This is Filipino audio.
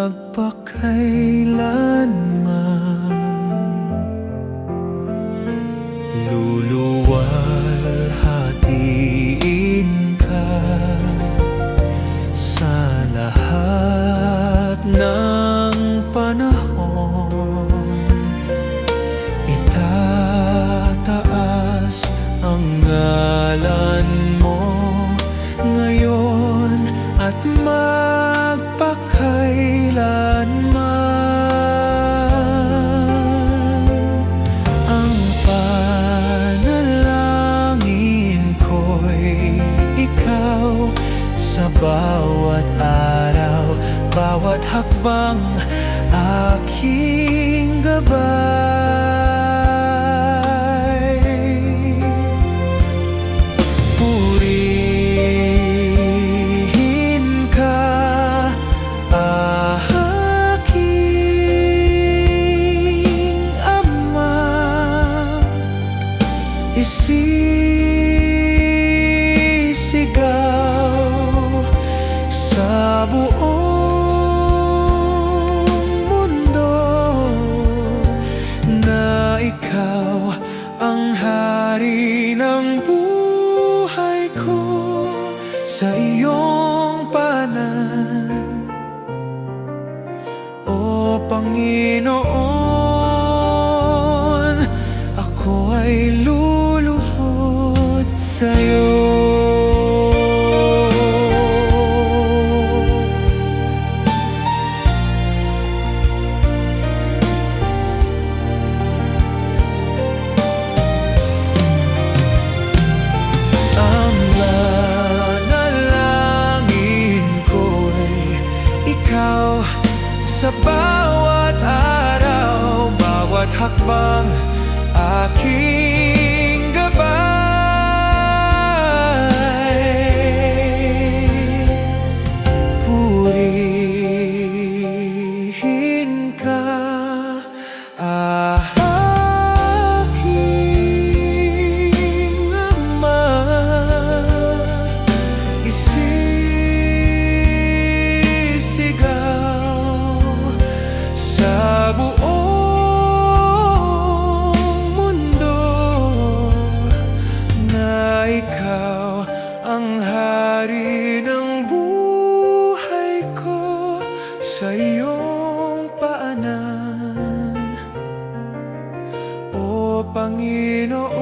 magpakailanman. Luluwalhatiin ka sa lahat ng panahon. Itataas ang ngalan mo ngayon at magpakailanman. Ang panalangin ko'y ikaw sa bawat araw, bawat hakbang aking gabay. Purihin ka, aking Ama, isisigaw sa buong mundo na ikaw ang hari ng buhay ko. Sa iyong paanan, O Panginoon, ako ay luluhod sa'yo. Ang nanalangin ko'y ikaw sa bawat araw, bawat hakbang aking gabay. Purihin ka, aking Ama, isisigaw sa buong mundo na ikaw ang hari ng buhay ko. Sa iyong paanan, O Panginoon,